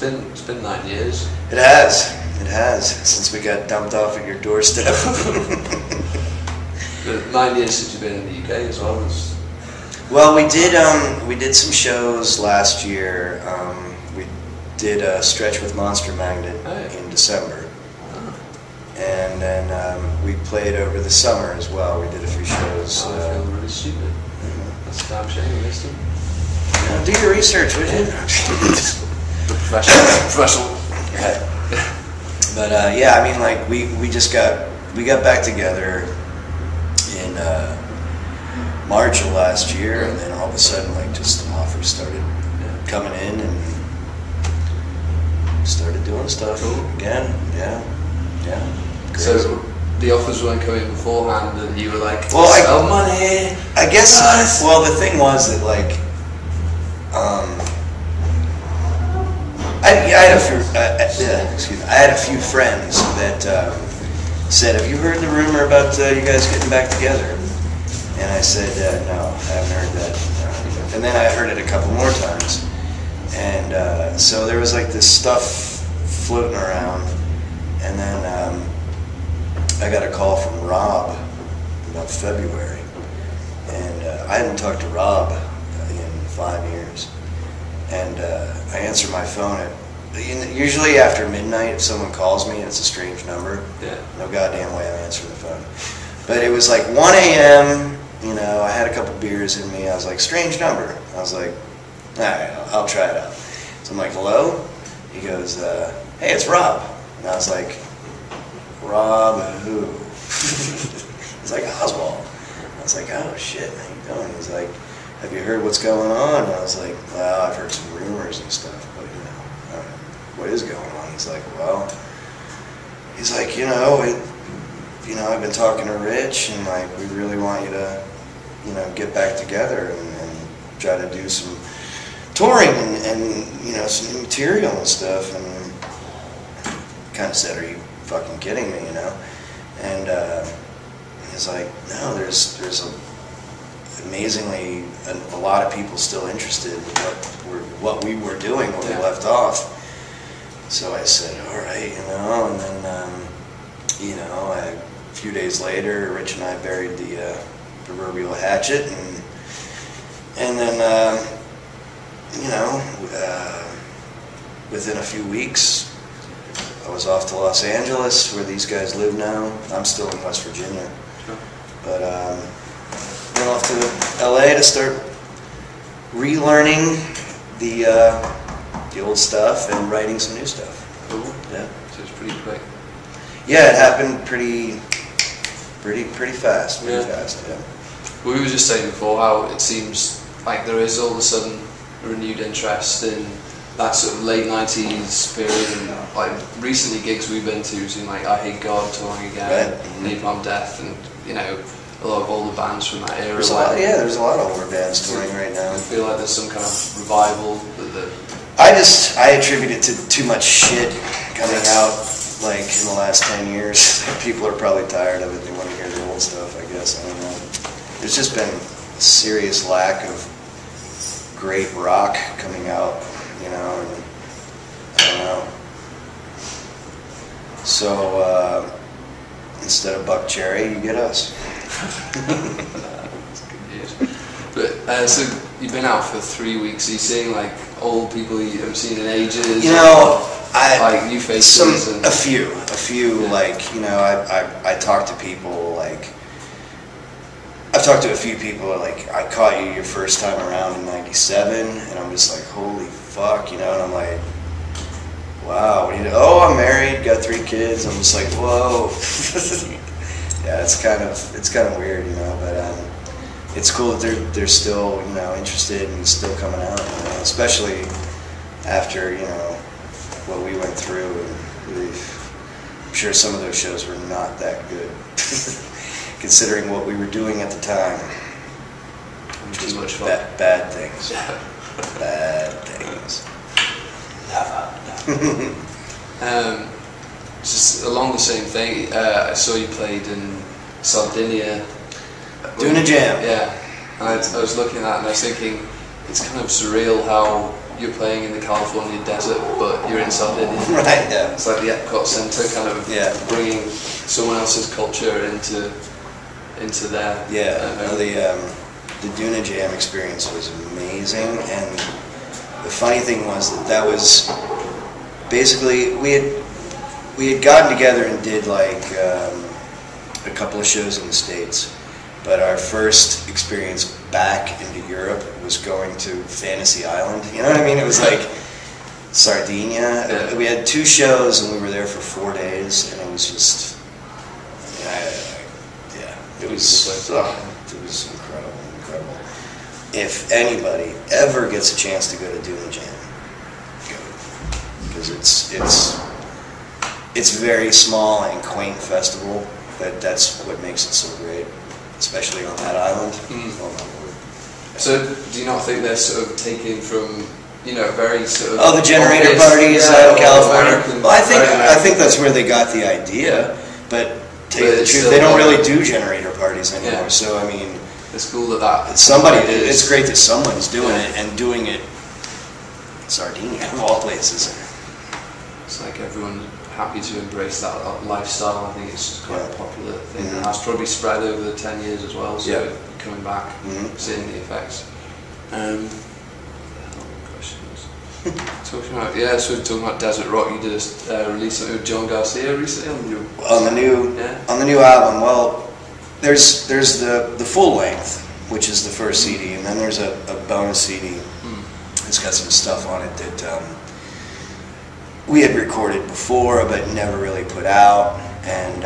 It's been 9 years. It has. It has, since we got dumped off at your doorstep. 9 years since you've been in the UK as well. Well, we did some shows last year. We did a stretch with Monster Magnet in December. And then we played over the summer as well. We did a few shows. I feel really stupid. That's a damn shame I missed them. Do your research, would you? Professional. Right. But yeah, I mean, like we got back together in March of last year, and then all of a sudden, like, just the offers started coming in, and started doing stuff again. Yeah. Crazy. So the offers weren't coming beforehand, and you were like, well, sell money. I guess. Well, the thing was that, like, I had a few friends that said, "Have you heard the rumor about you guys getting back together?" And I said, "No, I haven't heard that." And then I heard it a couple more times, and so there was like this stuff floating around, and then I got a call from Rob about February, and I hadn't talked to Rob in 5 years, and I answer my phone at usually after midnight. If someone calls me and it's a strange number, no goddamn way I'm answering the phone. But it was like 1 a.m., you know, I had a couple beers in me. I was like, strange number. I was like, all right, I'll try it out. So I'm like, hello? He goes, hey, it's Rob. And I was like, Rob who? He's like, Oswald. I was like, oh shit, how you doing? He's like, have you heard what's going on? And I was like, well, I've heard some rumors and stuff, but you know, I don't know what is going on. He's like, well, you know, I've been talking to Rich, and like, we really want you to, you know, get back together and try to do some touring and you know, some new material and stuff. And kind of said, are you fucking kidding me, you know? And he's like, no, there's amazingly a lot of people still interested in what we were doing when we left off. So I said, all right, you know, and then you know, a few days later, Rich and I buried the proverbial hatchet, and then you know, within a few weeks, I was off to Los Angeles, where these guys live now. I'm still in West Virginia, but went off to LA to start relearning the old stuff and writing some new stuff. Cool. Yeah. So it's pretty quick. Yeah, it happened pretty fast. Pretty fast. Yeah. Well, we were just saying before how it seems like there is all of a sudden a renewed interest in that sort of late 90s period, and like recently gigs we've been to seem like I Hate God touring again, Napalm Death, and you know, a lot of older bands from that era. There's a lot of older bands touring right now. I feel like there's some kind of revival that I attribute it to too much shit coming out like in the last 10 years. People are probably tired of it. They want to hear their old stuff, I guess. I don't know. There's just been a serious lack of great rock coming out, you know, and I don't know. So instead of Buck Cherry, you get us. That's good news. But so you've been out for 3 weeks. Are you seeing like old people you haven't seen in ages? You know, like new faces. A few. Yeah. Like, you know, I talk to people like. I've talked to a few people, like, I caught you your first time around in '97, and I'm just like, holy fuck, you know, and I'm like, wow, what do you do? Oh, I'm married, got 3 kids. I'm just like, whoa. Yeah, it's kind of weird, you know, but it's cool that they're still, you know, interested and still coming out, you know, especially after, you know, what we went through, and I'm sure some of those shows were not that good. Considering what we were doing at the time, which was much fun. Bad things. Bad things. Never. Just along the same thing, I saw you played in Sardinia. Doing a jam. Yeah. And I was looking at that and I was thinking, it's kind of surreal how you're playing in the California desert, but you're in Sardinia. Right. Yeah. It's like the Epcot Center, kind of bringing someone else's culture into there. Yeah. The Duna Jam experience was amazing, and the funny thing was that was basically we had gotten together and did like a couple of shows in the States, but our first experience back into Europe was going to Fantasy Island. You know what I mean? It was like Sardinia. Yeah. We had 2 shows and we were there for 4 days, and it was just, it was incredible. If anybody ever gets a chance to go to Duna Jam, go, because it's very small and quaint festival, but that's what makes it so great, especially on that island. Oh my Lord. So do you not think they're sort of taking from, very sort the of generator obvious, parties out in California? American, Well, I think that's where they got the idea, but tell you the truth, they don't really do generator parties anymore. Yeah. So I mean, it's cool that it's great that someone's doing it, and doing it in Sardinia of all places. It's like everyone's happy to embrace that lifestyle. I think it's just quite a popular thing. And that's probably spread over the 10 years as well, so coming back, seeing the effects. Questions? Talking about, so we're talking about Desert Rock. You did a release with John Garcia recently on the new album. Well, there's the full length, which is the first CD, and then there's a bonus CD. It's got some stuff on it that we had recorded before but never really put out, and